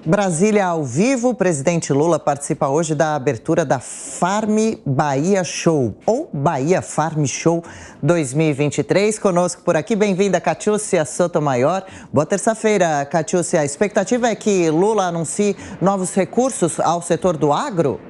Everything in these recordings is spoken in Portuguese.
Brasília ao vivo, o presidente Lula participa hoje da abertura da Farm Bahia Show, ou Bahia Farm Show 2023. Conosco por aqui, bem-vinda, Catiúcia Sotomayor. Boa terça-feira, Catiúcia. A expectativa é que Lula anuncie novos recursos ao setor do agro?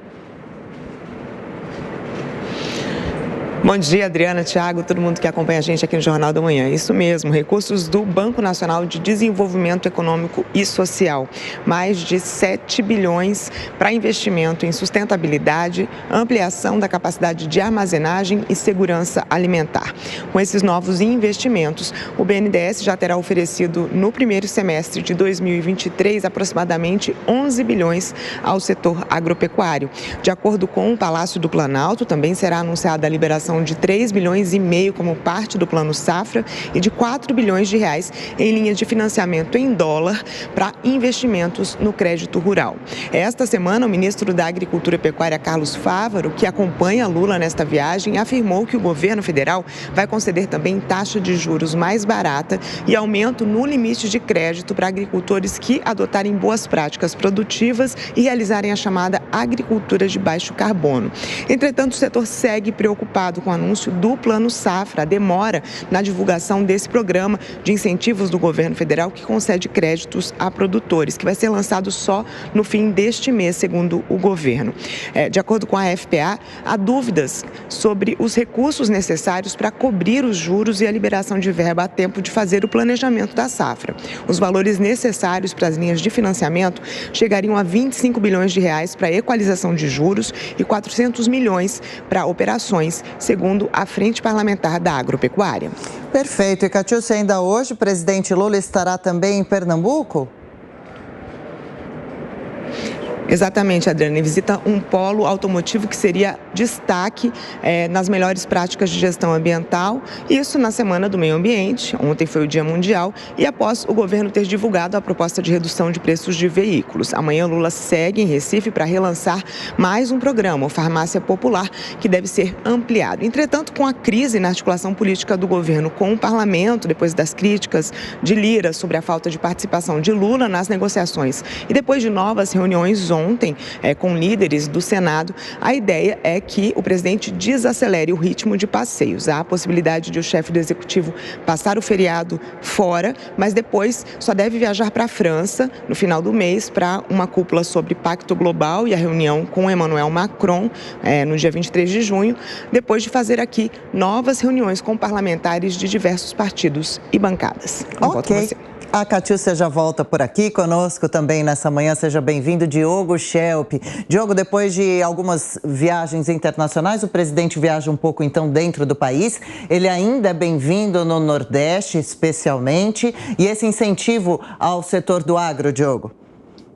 Bom dia, Adriana, Thiago, todo mundo que acompanha a gente aqui no Jornal da Manhã. Isso mesmo, recursos do Banco Nacional de Desenvolvimento Econômico e Social. Mais de 7 bilhões para investimento em sustentabilidade, ampliação da capacidade de armazenagem e segurança alimentar. Com esses novos investimentos, o BNDES já terá oferecido no primeiro semestre de 2023 aproximadamente 11 bilhões ao setor agropecuário. De acordo com o Palácio do Planalto, também será anunciada a liberação de 3 bilhões e meio como parte do Plano Safra e de 4 bilhões de reais em linha de financiamento em dólar para investimentos no crédito rural. Esta semana, o ministro da Agricultura e Pecuária, Carlos Fávaro, que acompanha Lula nesta viagem, afirmou que o governo federal vai conceder também taxa de juros mais barata e aumento no limite de crédito para agricultores que adotarem boas práticas produtivas e realizarem a chamada agricultura de baixo carbono. Entretanto, o setor segue preocupado com o anúncio do Plano Safra, a demora na divulgação desse programa de incentivos do governo federal que concede créditos a produtores, que vai ser lançado só no fim deste mês, segundo o governo. De acordo com a FPA, há dúvidas sobre os recursos necessários para cobrir os juros e a liberação de verba a tempo de fazer o planejamento da safra. Os valores necessários para as linhas de financiamento chegariam a 25 bilhões de reais para equalização de juros e 400 milhões para operações, segundo a Frente Parlamentar da Agropecuária. Perfeito. E, Catiúcia, ainda hoje o presidente Lula estará também em Pernambuco? Exatamente, Adriana. Visita um polo automotivo que seria destaque nas melhores práticas de gestão ambiental. Isso na Semana do Meio Ambiente. Ontem foi o Dia Mundial e após o governo ter divulgado a proposta de redução de preços de veículos. Amanhã Lula segue em Recife para relançar mais um programa, o Farmácia Popular, que deve ser ampliado. Entretanto, com a crise na articulação política do governo com o parlamento, depois das críticas de Lira sobre a falta de participação de Lula nas negociações e depois de novas reuniões ontem com líderes do Senado, a ideia é que o presidente desacelere o ritmo de passeios. Há a possibilidade de o chefe do executivo passar o feriado fora, mas depois só deve viajar para a França no final do mês para uma cúpula sobre Pacto Global e a reunião com Emmanuel Macron no dia 23 de junho, depois de fazer aqui novas reuniões com parlamentares de diversos partidos e bancadas. Ok. A Catiúcia já volta por aqui conosco também nessa manhã. Seja bem-vindo, Diogo Schelp. Diogo, depois de algumas viagens internacionais, o presidente viaja um pouco então dentro do país. Ele ainda é bem-vindo no Nordeste, especialmente. E esse incentivo ao setor do agro, Diogo?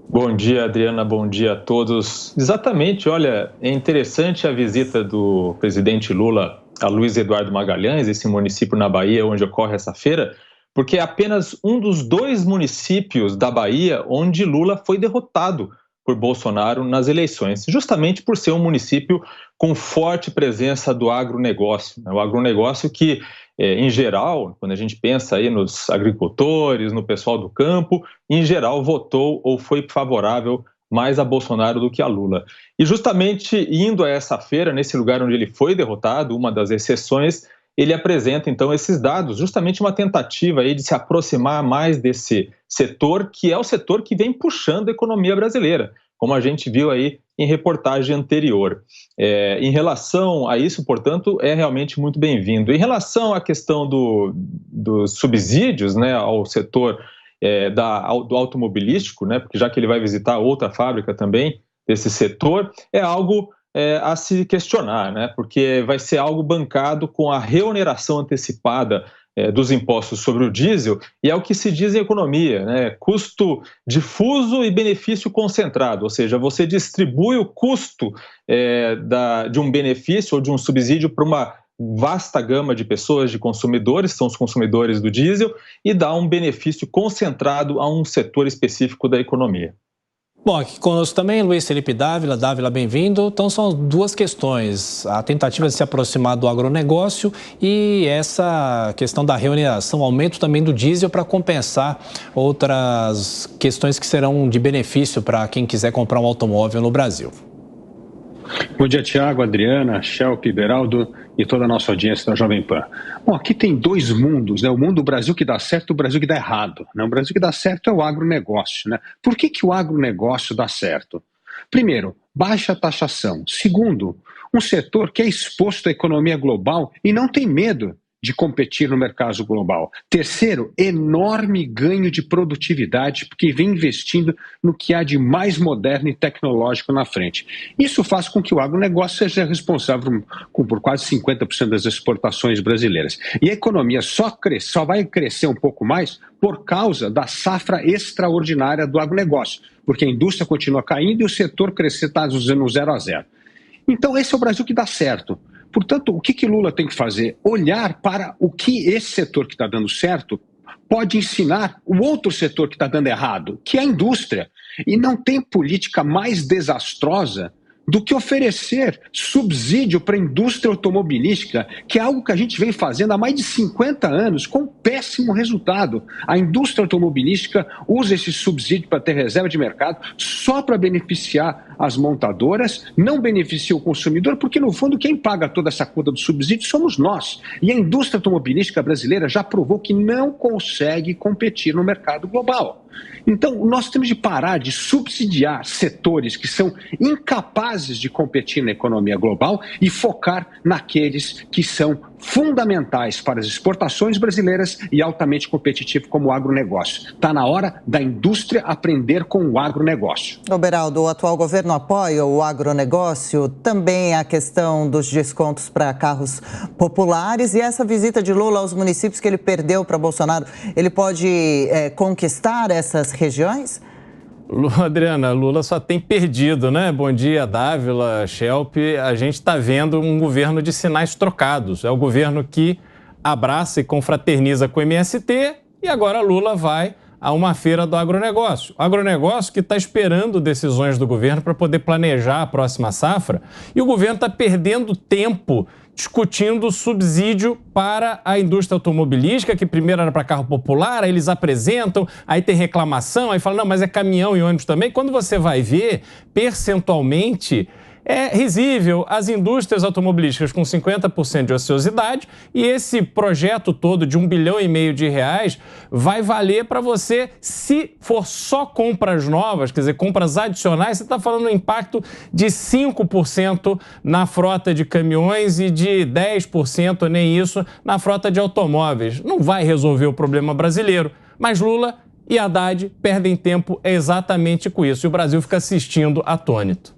Bom dia, Adriana. Bom dia a todos. Exatamente, olha, é interessante a visita do presidente Lula a Luiz Eduardo Magalhães, esse município na Bahia onde ocorre essa feira, porque é apenas um dos 2 municípios da Bahia onde Lula foi derrotado por Bolsonaro nas eleições, justamente por ser um município com forte presença do agronegócio. O agronegócio que, em geral, quando a gente pensa aí nos agricultores, no pessoal do campo, em geral votou ou foi favorável mais a Bolsonaro do que a Lula. E justamente indo a essa feira, nesse lugar onde ele foi derrotado, uma das exceções, ele apresenta, então, esses dados, justamente uma tentativa aí de se aproximar mais desse setor, que é o setor que vem puxando a economia brasileira, como a gente viu aí em reportagem anterior. Em relação a isso, portanto, é realmente muito bem-vindo. Em relação à questão dos subsídios, né, ao setor do automobilístico, né, porque já que ele vai visitar outra fábrica também desse setor, é algo a se questionar, né? Porque vai ser algo bancado com a reoneração antecipada dos impostos sobre o diesel, e é o que se diz em economia, né? Custo difuso e benefício concentrado, ou seja, você distribui o custo de um benefício ou de um subsídio para uma vasta gama de pessoas, de consumidores, são os consumidores do diesel, e dá um benefício concentrado a um setor específico da economia. Bom, aqui conosco também Luiz Felipe Dávila. Dávila, bem-vindo. Então, são duas questões. A tentativa de se aproximar do agronegócio e essa questão da reoneração, aumento também do diesel para compensar outras questões que serão de benefício para quem quiser comprar um automóvel no Brasil. Bom dia, Tiago, Adriana, Schelp, Beraldo e toda a nossa audiência da Jovem Pan. Bom, aqui tem dois mundos, né? O mundo do Brasil que dá certo e o Brasil que dá errado, né? O Brasil que dá certo é o agronegócio, né? Por que o agronegócio dá certo? Primeiro, baixa taxação. Segundo, um setor que é exposto à economia global e não tem medo de competir no mercado global. Terceiro, enorme ganho de produtividade, porque vem investindo no que há de mais moderno e tecnológico na frente. Isso faz com que o agronegócio seja responsável por quase 50% das exportações brasileiras. E a economia só vai crescer um pouco mais por causa da safra extraordinária do agronegócio, porque a indústria continua caindo e o setor crescer está no 0 a 0. Então esse é o Brasil que dá certo. Portanto, o que Lula tem que fazer? Olhar para o que esse setor que está dando certo pode ensinar o outro setor que está dando errado, que é a indústria. E não tem política mais desastrosa do que oferecer subsídio para a indústria automobilística, que é algo que a gente vem fazendo há mais de 50 anos, com péssimo resultado. A indústria automobilística usa esse subsídio para ter reserva de mercado só para beneficiar as montadoras, não beneficia o consumidor, porque no fundo quem paga toda essa conta do subsídio somos nós. E a indústria automobilística brasileira já provou que não consegue competir no mercado global. Então, nós temos de parar de subsidiar setores que são incapazes de competir na economia global e focar naqueles que são fundamentais para as exportações brasileiras e altamente competitivo como o agronegócio. Está na hora da indústria aprender com o agronegócio. Beraldo, o atual governo apoia o agronegócio, também a questão dos descontos para carros populares e essa visita de Lula aos municípios que ele perdeu para Bolsonaro, ele pode conquistar essas regiões? Adriana, Lula só tem perdido, né? Bom dia, Dávila, Schelp. A gente está vendo um governo de sinais trocados. É o governo que abraça e confraterniza com o MST e agora Lula vai a uma feira do agronegócio. O agronegócio que está esperando decisões do governo para poder planejar a próxima safra e o governo está perdendo tempo discutindo subsídio para a indústria automobilística, que primeiro era para carro popular, aí eles apresentam, aí tem reclamação, aí falam, não, mas é caminhão e ônibus também. Quando você vai ver, percentualmente, é risível as indústrias automobilísticas com 50% de ociosidade e esse projeto todo de R$1,5 bilhão vai valer para você, se for só compras novas, quer dizer, compras adicionais, você está falando um impacto de 5% na frota de caminhões e de 10%, nem isso, na frota de automóveis. Não vai resolver o problema brasileiro, mas Lula e Haddad perdem tempo exatamente com isso e o Brasil fica assistindo atônito.